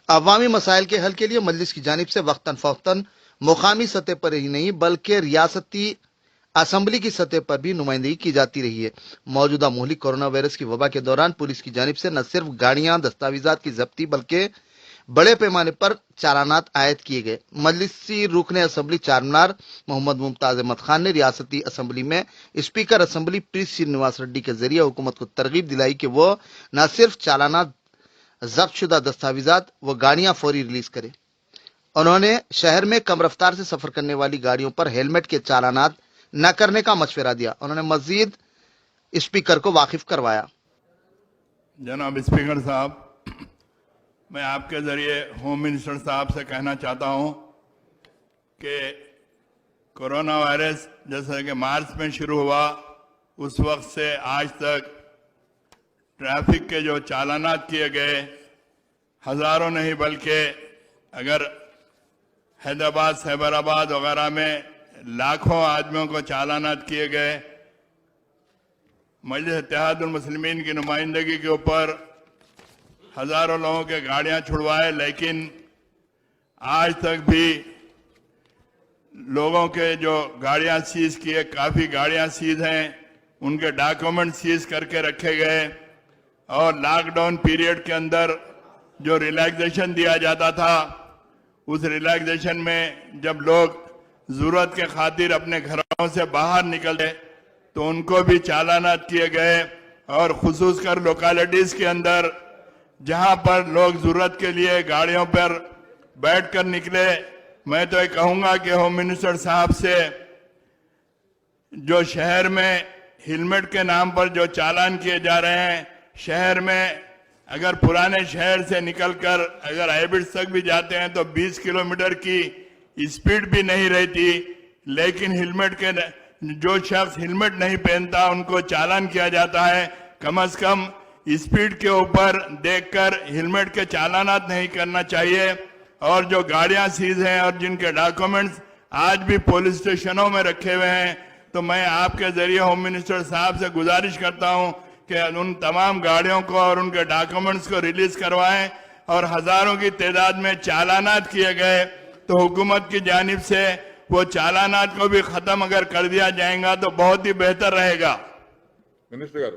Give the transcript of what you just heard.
عوامی مسائل کے حل کے لیے مجلس کی جانب سے وقتاً فوقتاً مقامی سطح پر ہی نہیں بلکہ ریاستی اسمبلی کی سطح پر بھی نمائندگی کی جاتی رہی ہے۔ موجودہ مہلک کورونا وائرس کی وبا کے دوران پولیس کی جانب سے نہ صرف گاڑیاں، دستاویزات کی ضبطی بلکہ بڑے پیمانے پر چالانات عائد کیے گئے۔ مجلسی رکن اسمبلی چارمینار محمد ممتاز احمد خان نے ریاستی اسمبلی میں اسپیکر اسمبلی پی سرینواس ریڈی کے ذریعے حکومت کو ترغیب دلائی کہ وہ نہ صرف چالانات، ضبط شدہ دستاویزات و گاڑیاں فوری ریلیز کرے۔ انہوں نے شہر میں کم رفتار سے سفر کرنے والی گاڑیوں پر ہیلمٹ کے چالانات نہ کرنے کا مشورہ دیا۔ انہوں نے مزید اسپیکر کو واقف کروایا۔ جناب اسپیکر صاحب، میں آپ کے ذریعے ہوم منسٹر صاحب سے کہنا چاہتا ہوں کہ کورونا وائرس جیسا کہ مارچ میں شروع ہوا اس وقت سے آج تک ٹریفک کے جو چالانات کیے گئے ہزاروں نہیں بلکہ اگر حیدرآباد، سیبر آباد وغیرہ میں لاکھوں آدمیوں کو چالانات کیے گئے۔ مجلس اتحاد المسلمین کی نمائندگی کے اوپر ہزاروں لوگوں کے گاڑیاں چھڑوائے، لیکن آج تک بھی لوگوں کے جو گاڑیاں سیز کیے، کافی گاڑیاں سیز ہیں، ان کے ڈاکومنٹ سیز کر کے رکھے گئے، اور لاک ڈاؤن پیریڈ کے اندر جو ریلیکسیشن دیا جاتا تھا اس ریلیکسیشن میں جب لوگ ضرورت کے خاطر اپنے گھروں سے باہر نکلتے تو ان کو بھی چالانات کیے گئے، اور خصوص کر لوکیلٹیز کے اندر جہاں پر لوگ ضرورت کے لیے گاڑیوں پر بیٹھ کر نکلے، میں تو یہ کہوں گا کہ ہوم منسٹر صاحب سے جو شہر میں ہیلمٹ کے نام پر جو چالان کیے جا رہے ہیں، شہر میں اگر پرانے شہر سے نکل کر اگر ہیبٹس تک بھی جاتے ہیں تو 20 کلومیٹر کی اسپیڈ بھی نہیں رہتی، لیکن ہیلمٹ کے جو شخص ہیلمٹ نہیں پہنتا ان کو چالان کیا جاتا ہے۔ کم از کم اسپیڈ کے اوپر دیکھ کر ہیلمٹ کے چالانات نہیں کرنا چاہیے، اور جو گاڑیاں سیز ہیں اور جن کے ڈاکومنٹس آج بھی پولیس اسٹیشنوں میں رکھے ہوئے ہیں، تو میں آپ کے ذریعے ہوم منسٹر صاحب سے گزارش کرتا ہوں کہ ان تمام گاڑیوں کو اور ان کے ڈاکومنٹس کو ریلیز کروائیں، اور ہزاروں کی تعداد میں چالانات کیے گئے تو حکومت کی جانب سے وہ چالانات کو بھی ختم اگر کر دیا جائے گا تو بہت ہی بہتر رہے گا۔ منسٹر گارو